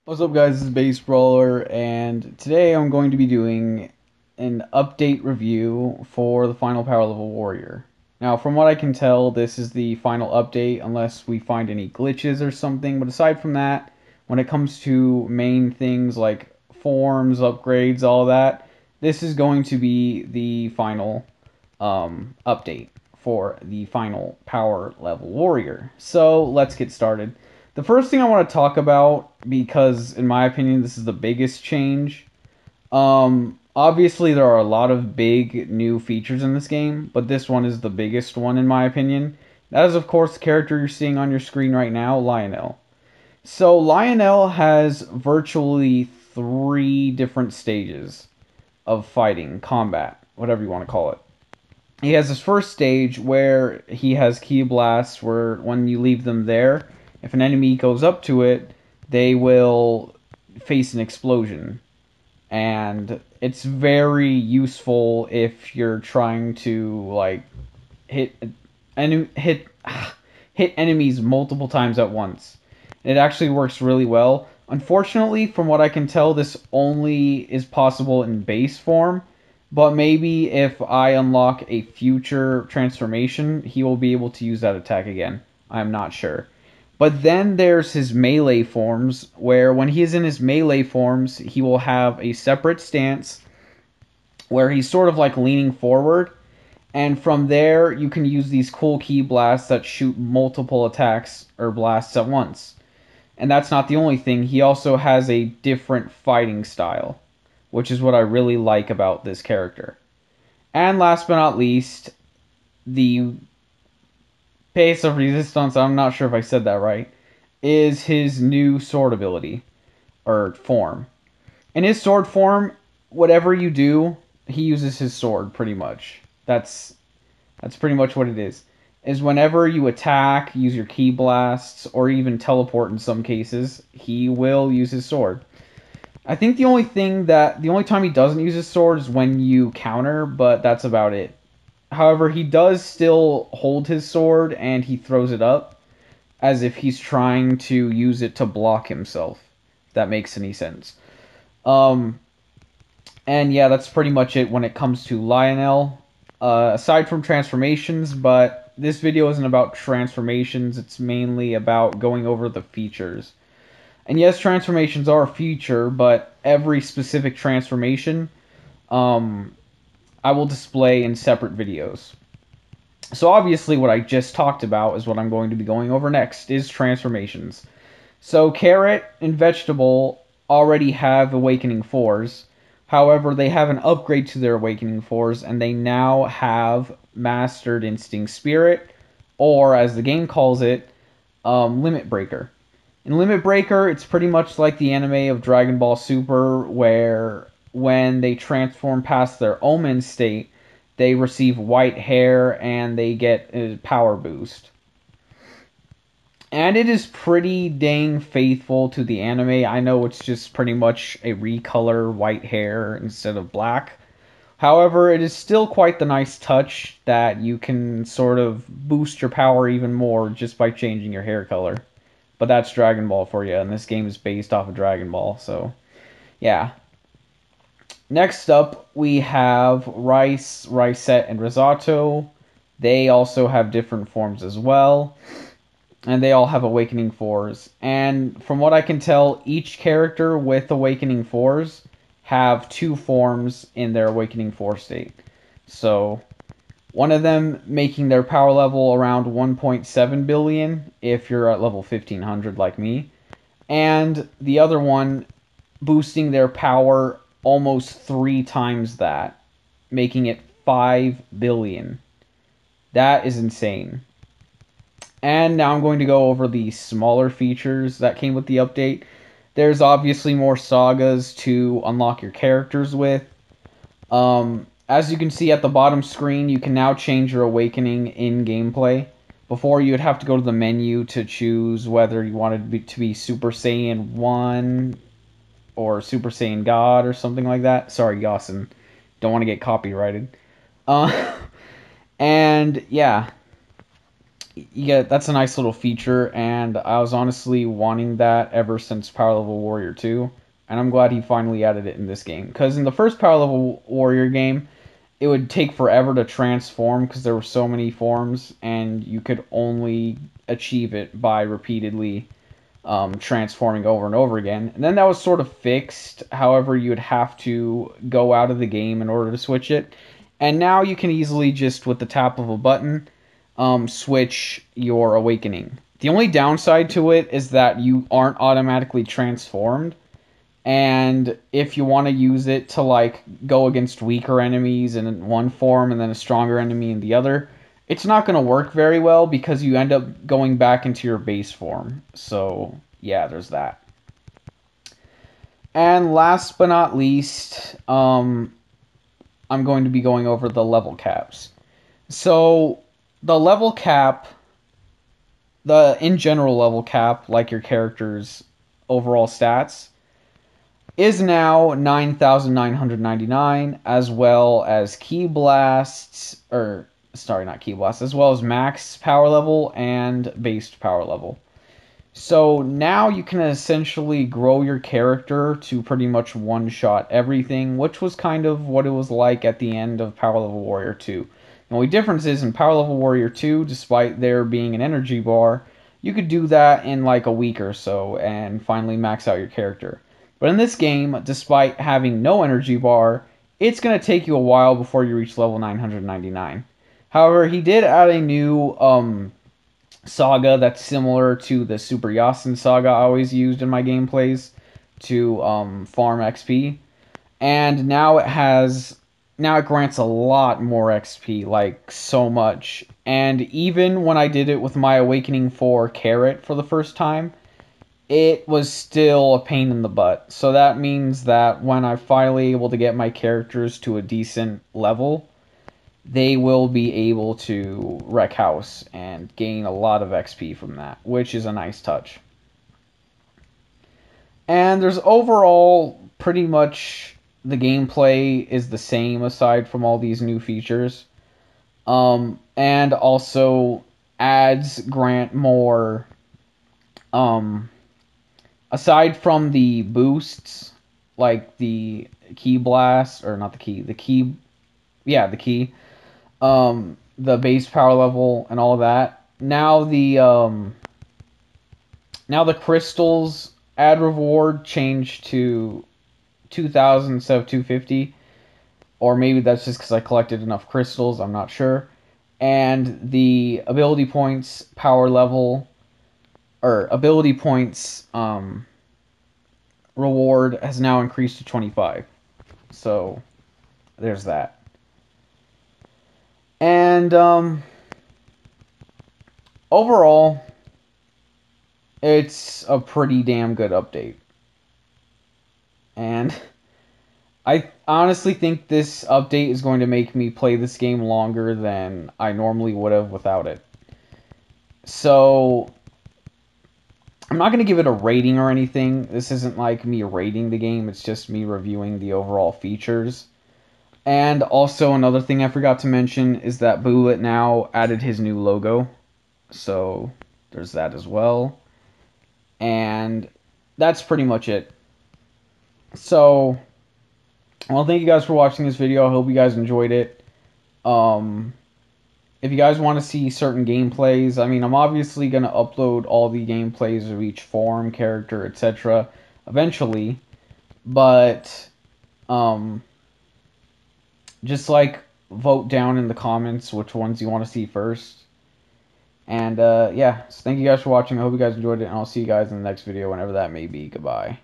What's up, guys? This is Base Brawler, and today I'm going to be doing an update review for the final power level warrior. Now, from what I can tell, this is the final update unless we find any glitches or something, but aside from that, when it comes to main things like forms, upgrades, all that, this is going to be the final update for the final power level warrior. So, let's get started. The first thing I want to talk about, because in my opinion this is the biggest change, obviously there are a lot of big new features in this game, but this one is the biggest one in my opinion. That is, of course, the character you're seeing on your screen right now, Lionel. So Lionel has virtually 3 different stages of fighting, combat, whatever you want to call it. He has his first stage where he has Ki Blasts, where when you leave them there, if an enemy goes up to it, they will face an explosion. And it's very useful if you're trying to like hit hit hit enemies multiple times at once. It actually works really well. Unfortunately, from what I can tell, this only is possible in base form, but maybe if I unlock a future transformation, he will be able to use that attack again. I'm not sure. But then there's his melee forms, where when he is in his melee forms, he will have a separate stance where he's sort of like leaning forward. And from there, you can use these cool Ki Blasts that shoot multiple attacks or blasts at once. And that's not the only thing. He also has a different fighting style, which is what I really like about this character. And last but not least, the pace of resistance, I'm not sure if I said that right, is his new sword ability, or form. In his sword form, whatever you do, he uses his sword, pretty much. That's pretty much what it is. Is whenever you attack, use your Ki Blasts, or even teleport in some cases, he will use his sword. I think the only time he doesn't use his sword is when you counter, but that's about it. However, he does still hold his sword and he throws it up as if he's trying to use it to block himself. If that makes any sense. Um, and yeah, that's pretty much it when it comes to Lionel. Aside from transformations, but this video isn't about transformations, it's mainly about going over the features. And yes, transformations are a feature, but every specific transformation, I will display in separate videos. So obviously what I just talked about is what I'm going to be going over next, is transformations. So Carrot and Vegetable already have Awakening 4s. However, they have an upgrade to their Awakening 4s, and they now have Mastered Instinct Spirit, or as the game calls it, Limit Breaker. In Limit Breaker, it's pretty much like the anime of Dragon Ball Super, where when they transform past their Omen state, they receive white hair and they get a power boost. And it is pretty dang faithful to the anime. I know it's just pretty much a recolor white hair instead of black. However, it is still quite the nice touch that you can sort of boost your power even more just by changing your hair color. But that's Dragon Ball for you, and this game is based off of Dragon Ball, so yeah. Next up, we have Rice, Risette, and Risotto. They also have different forms as well, and they all have Awakening 4s. And from what I can tell, each character with Awakening 4s have 2 forms in their Awakening 4 state. So one of them making their power level around 1.7 billion if you're at level 1500 like me, and the other one boosting their power almost 3 times that, making it 5 billion. That is insane. And now I'm going to go over the smaller features that came with the update. There's obviously more sagas to unlock your characters with. As you can see at the bottom screen, you can now change your awakening in gameplay. Before, you would have to go to the menu to choose whether you wanted to be Super Saiyan 1 or Super Saiyan God or something like that. Sorry, Yasin. Don't want to get copyrighted. And yeah. yeah, that's a nice little feature, and I was honestly wanting that ever since Power Level Warrior 2, and I'm glad he finally added it in this game. Because in the first Power Level Warrior game, it would take forever to transform because there were so many forms, and you could only achieve it by repeatedly transforming over and over again. And then that was sort of fixed. However, you would have to go out of the game in order to switch it. And now you can easily just, with the tap of a button, switch your awakening. The only downside to it is that you aren't automatically transformed. And if you want to use it to like go against weaker enemies in one form and then a stronger enemy in the other, it's not going to work very well because you end up going back into your base form. So, yeah, there's that. And last but not least, I'm going to be going over the level caps. So, the level cap, the in general level cap, like your character's overall stats, is now 9,999, as well as key blasts, or sorry, not key blasts, as well as max power level and base power level. So now you can essentially grow your character to pretty much one-shot everything, which was kind of what it was like at the end of Power Level Warrior 2. The only difference is in Power Level Warrior 2, despite there being an energy bar, you could do that in like a week or so and finally max out your character. But in this game, despite having no energy bar, it's going to take you a while before you reach level 999. However, he did add a new saga that's similar to the Super Yasin saga I always used in my gameplays to farm XP. And now it grants a lot more XP, like so much. And even when I did it with my Awakening 4 carrot for the first time, it was still a pain in the butt. So that means that when I'm finally able to get my characters to a decent level, they will be able to wreck house and gain a lot of XP from that, which is a nice touch. And there's overall pretty much the gameplay is the same aside from all these new features. And also ads grant more aside from the boosts, like the key blast, or not the key, the key, the base power level and all of that. Now the crystals ad reward changed to 2,000 instead of 250, or maybe that's just because I collected enough crystals. I'm not sure. And the ability points power level, or ability points reward has now increased to 25. So there's that. And overall, it's a pretty damn good update. And I honestly think this update is going to make me play this game longer than I normally would have without it. So I'm not going to give it a rating or anything. This isn't like me rating the game. It's just me reviewing the overall features. And also another thing I forgot to mention is that Bullet now added his new logo. So there's that as well. And that's pretty much it. So, well, thank you guys for watching this video. I hope you guys enjoyed it. If you guys want to see certain gameplays, I mean, I'm obviously going to upload all the gameplays of each form, character, etc. eventually. But, just like vote down in the comments which ones you want to see first. And yeah, so thank you guys for watching. I hope you guys enjoyed it, and I'll see you guys in the next video whenever that may be. Goodbye.